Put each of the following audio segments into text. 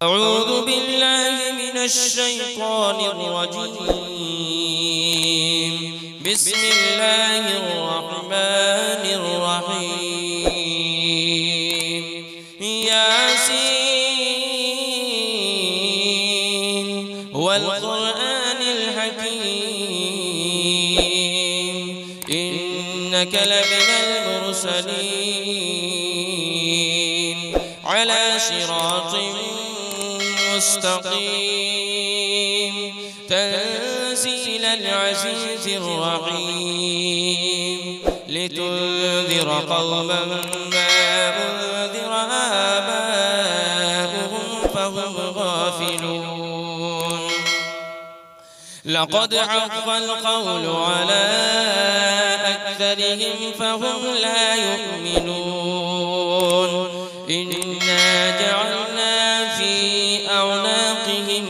أعوذ بالله من الشيطان الرجيم. بسم الله الرحمن الرحيم. ياسين والقرآن الحكيم إنك لمن المرسلين على صراط مستقيم تنزيل العزيز الرحيم لتنذر قوما ما أنذر آباؤهم فهم غافلون. لقد حق القول على أكثرهم فهم لا يؤمنون. إنا جعلنا في أعناقهم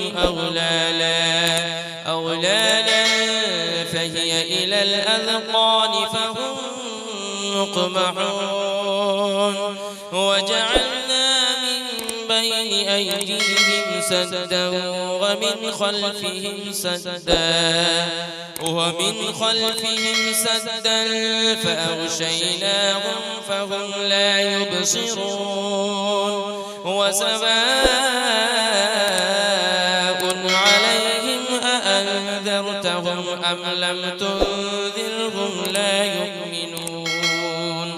أغلالا فهي إلى الأذقان فهم مقمحون. وجعلنا من بين أيديهم سدا ومن خلفهم سدا فأغشيناهم فهم لا يبصرون. وسواء عليهم أأنذرتهم أم لم تنذرهم لا يؤمنون.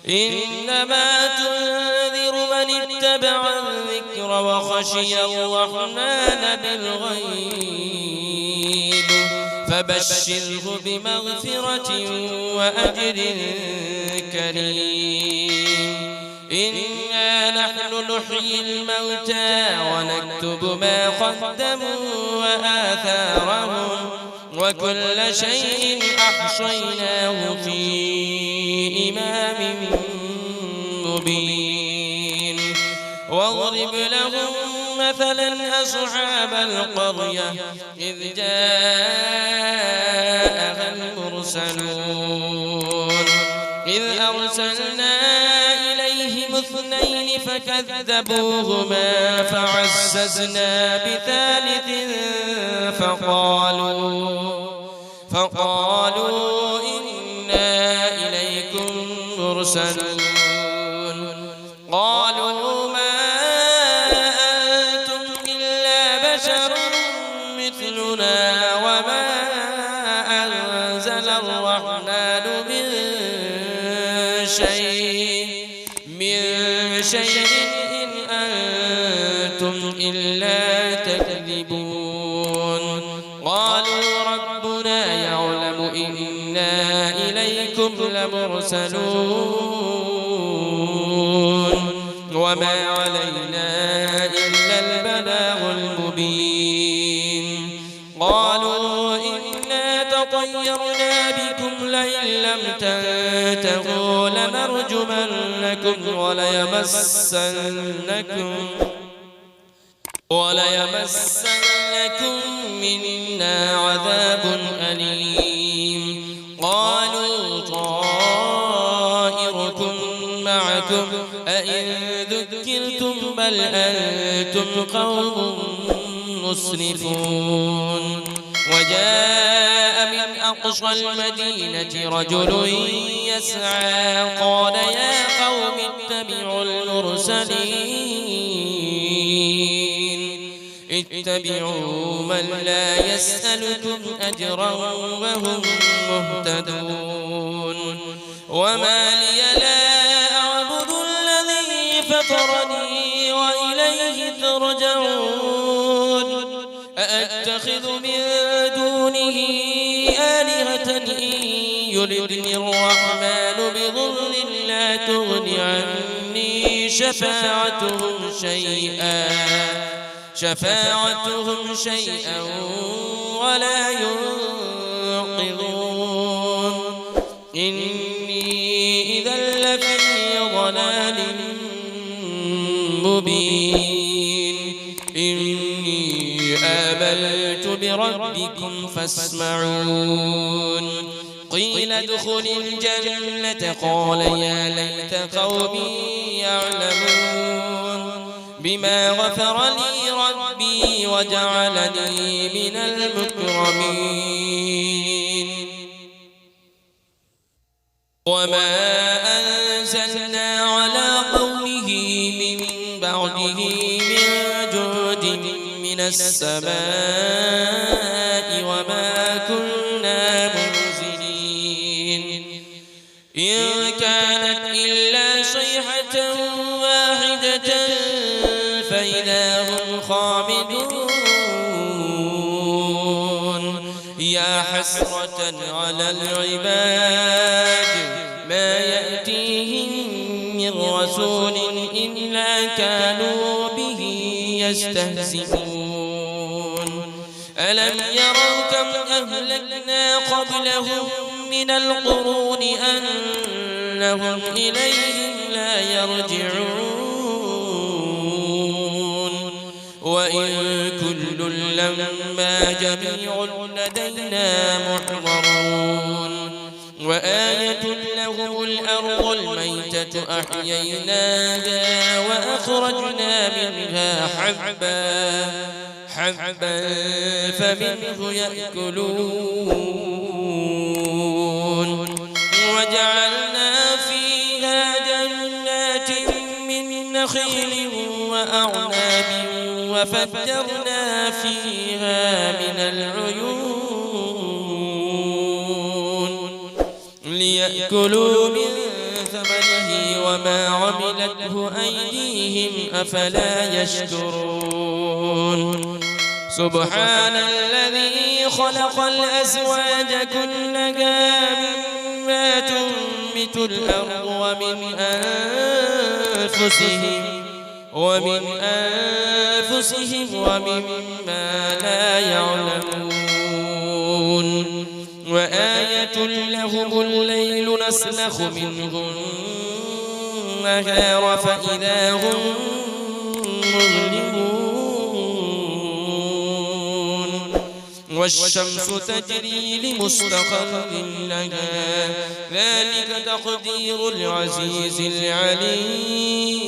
إنما تنذر من اتبع الذكر وخشي الرحمن بالغيب فبشره بمغفرة وأجر كريم. إنا نحن نحيي الموتى ونكتب ما قدموا وآثارهم وكل شيء أحصيناه في إمام مبين. واضرب لهم مثلا أصحاب القرية إذ جاءها المرسلون إذ أرسلنا إليهم اثنين فكذبوهما فعززنا بثالث فقالوا إنا إليكم مرسلون. قالوا ما أنتم إلا بشر مثلنا وما أنزل الرحمن من شيء إن أنتم إلا تكذبون. قالوا ربنا يعلم إنا إليكم لمرسلون وما علينا إلا البلاغ المبين. قالوا إنا تطيرنا بكم لئن لم تنتهوا لنرجمنكم وليمسنكم منا عذاب أليم. قالوا طائركم معكم أئن ذكرتم بل أنتم قوم مسرفون. وجاء من أقصى المدينة رجل يسعى قال يا قوم اتبعوا من لا يسألكم أجرا وهم مهتدون. وما لي لا أعبد الذي فطرني وإليه ترجعون. أأتخذ من دونه آلهة إن يردني الرحمن بضر لا تغن عني شفاعتهم شيئا ولا ينقذون. إني إذا لفي ضلال مبين. إني آمنت بربكم فاسمعون. قيل ادخل الجنة قال يا ليت قومي يعلمون. بما غفر لي ربي وجعلني من المكرمين وما أنزلنا على قومه من بعده من جود من السماء وما كنا منزلين إن كانت إلا صيحة واحدة فإذا هم خامدون يا حسرة على العباد ما يأتيهم من رسول إلا كانوا به يستهزئون ألم يروا كم أهلكنا قبلهم من القرون أنهم إليهم لا يرجعون وإن كل لما جميع لدينا محضرون وآية لهم الأرض الميتة أحييناها وأخرجنا منها حبا فمنه يأكلون وجعلنا فيها جنات من نخيل وأعناب وفجرنا فيها من العيون ليأكلوا من ثمره وما عملته أيديهم أفلا يشكرون سبحان الذي خلق الأزواج كلها مما تنبت الأرض ومن أنفسهم ومما لا يعلمون وآية لهم الليل نسلخ منه النهار فإذا هم مظلمون والشمس تجري لمستقر لها ذلك تقدير العزيز العليم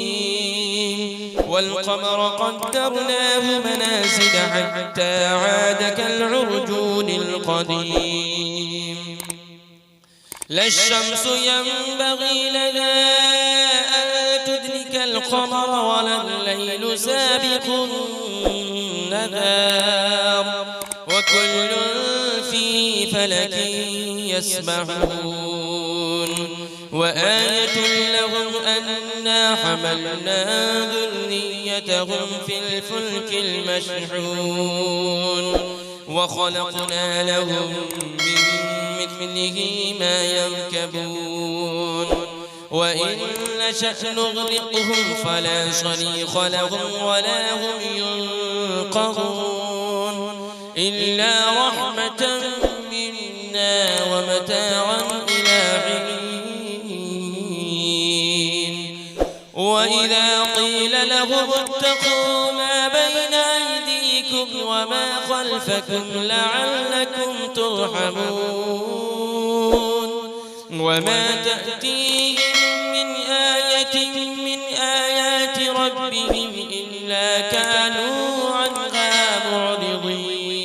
والقمر قدرناه منازل حتى عاد كالعرجون القديم لا الشمس ينبغي لها أن تدرك القمر ولا الليل سابق النهار وكل في فلك يسبحون وآية لهم أنا حملنا ذريتهم في الفلك المشحون وخلقنا لهم من مثله ما يركبون وإن نشأ نغرقهم فلا صريخ لهم ولا هم ينقذون إلا رحمة منا ومتاعا إلى حين وإذا قيل لهم اتقوا ما بين أيديكم وما خلفكم لعلكم ترحمون وما تأتيهم من آية من آيات ربهم إلا كانوا عنها معرضين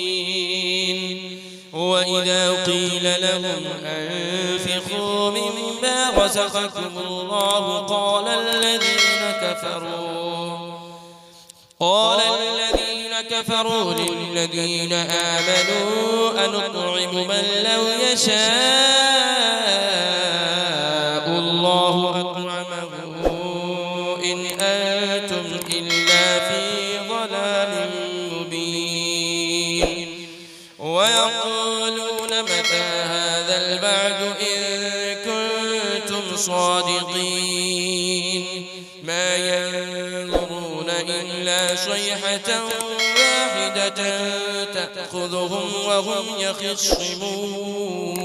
وإذا قيل لهم أنفقوا مما رزقكم الله قال الذين كفروا للذين آمنوا أنطعم من لو يشاء الله أطعمه إن أنتم إلا في ضلال مبين ويقولون متى هذا البعد إن كنتم صادقين ما ينظرون إلا صيحة واحدة تأخذهم وهم يخصمون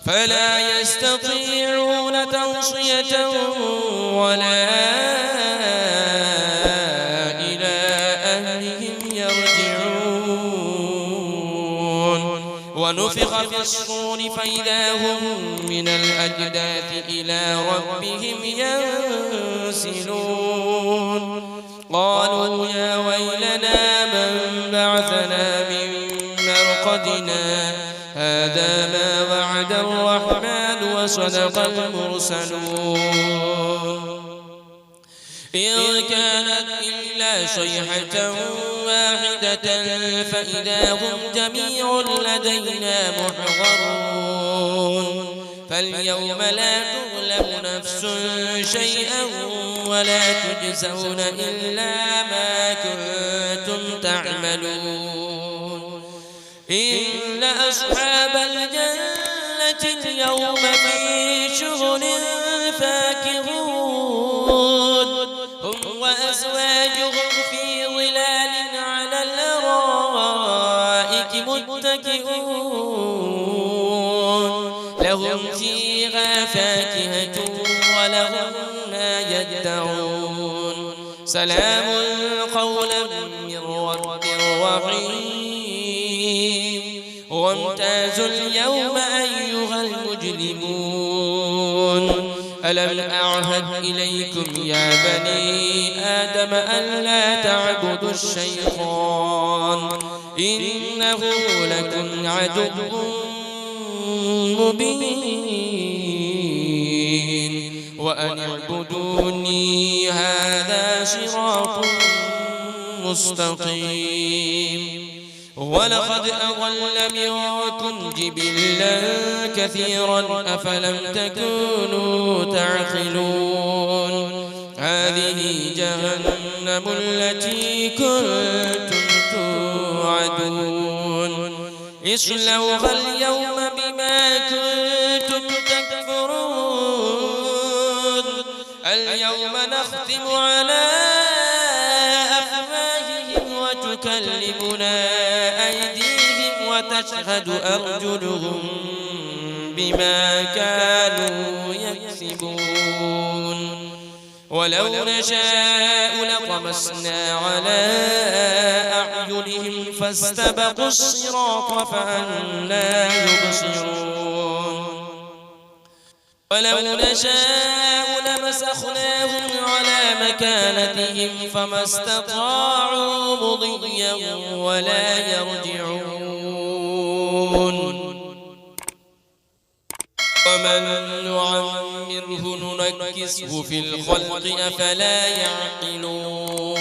فلا يستطيعون توصية ولا إلى أهلهم يرجعون ونفخ في الصور فإذا هم من الأجداث إلى ربهم ينسلون قالوا يا ويلنا من بعثنا من مرقدنا هذا ما وعد الرحمن وصدق المرسلون إن كانت إلا صيحة واحدة فإذا هم جميع لدينا محضرون فاليوم لا تظلم نفس شيئا ولا تجزون إلا ما كنتم تعملون إن أصحاب الجنة اليوم في شغل فاكهون هم وأزواجهم في ظلال على الأرائك متكئون لهم فيها فاكهة ولهم ما يدعون سلام قولا من رب رحيم وامتازوا اليوم أيها المجرمون ألم أعهد إليكم يا بني آدم ألا تعبدوا الشيطان إنه لكم عدو مبين وأن اعبدوني هذا صراط مستقيم ولقد أضل منكم جبلا كثيرا أفلم تكونوا تعقلون هذه جهنم التي كنتم توعدون اصلوها اليوم بما كنتم تكفرون اليوم نختم على أفواههم وتكلمنا أيديهم وتشهد أرجلهم بما كانوا يكسبون ولو نشاء لطمسنا على أعينهم فاستبقوا الصراط فأنى يبصرون ولو نشاء لمسخناهم على مكانتهم فما استطاعوا مضيا ولا يرجعون ومن نعمره ننكسه في الخلق أفلا يعقلون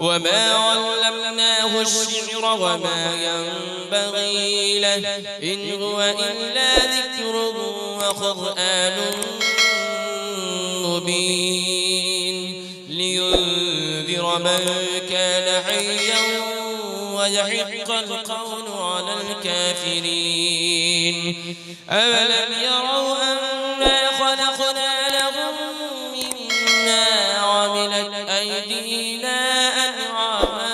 وما علمناه الشعر وما ينبغي له إن هو إلا ذكر وقرآن مبين لينذر من كان حيا ويحق القول على الكافرين أولم يروا أنا خلقنا لهم مما عملت أيدينا أنعاما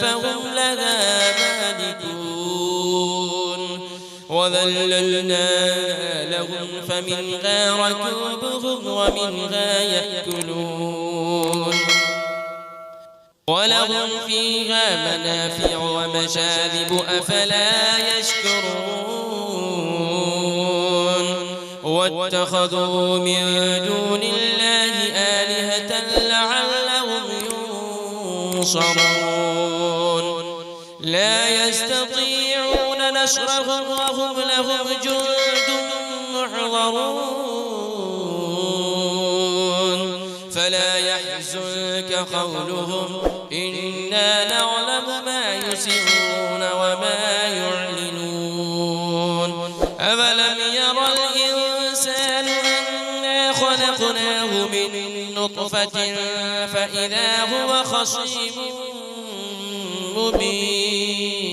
فهم لها مالكون وذللناها لهم فمنها ركوبهم ومنها يأكلون ولهم فيها منافع ومشارب أفلا يشكرون واتخذوا من دون الله آلهة لعلهم ينصرون لا يستطيعون نصرهم وهم لهم جند محضرون فلا يحزنك قولهم إنا نعلم ما يسرون وما يعلنون أولم يرى الإنسان أنا خلقناه من نطفة فإذا هو خصيم مبين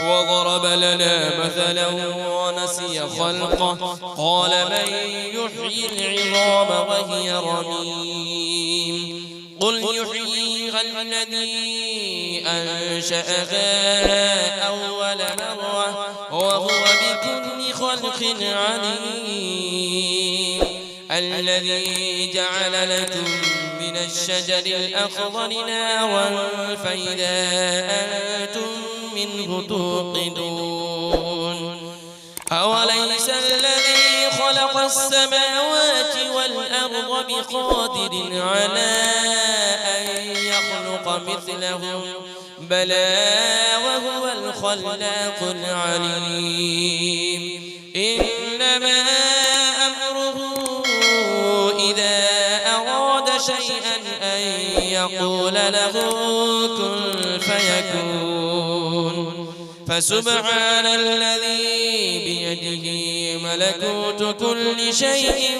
وضرب لنا مثلا ونسي خلقه قال من يحيي العظام وهي رميم قل يحييها الذي أنشأها أول مرة وهو بكل خلق عليم الذي جعل لكم من الشجر الأخضر نارا فإذا أنتم منه توقدون أوليس الذي خلق السماوات والأرض بقادر على أن يخلق مثلهم بلى وهو الخلاق العليم إنما أمره إذا أراد شيئا أن يقول له كن فيكون فسبحان الذي بيده ملكوت كل شيء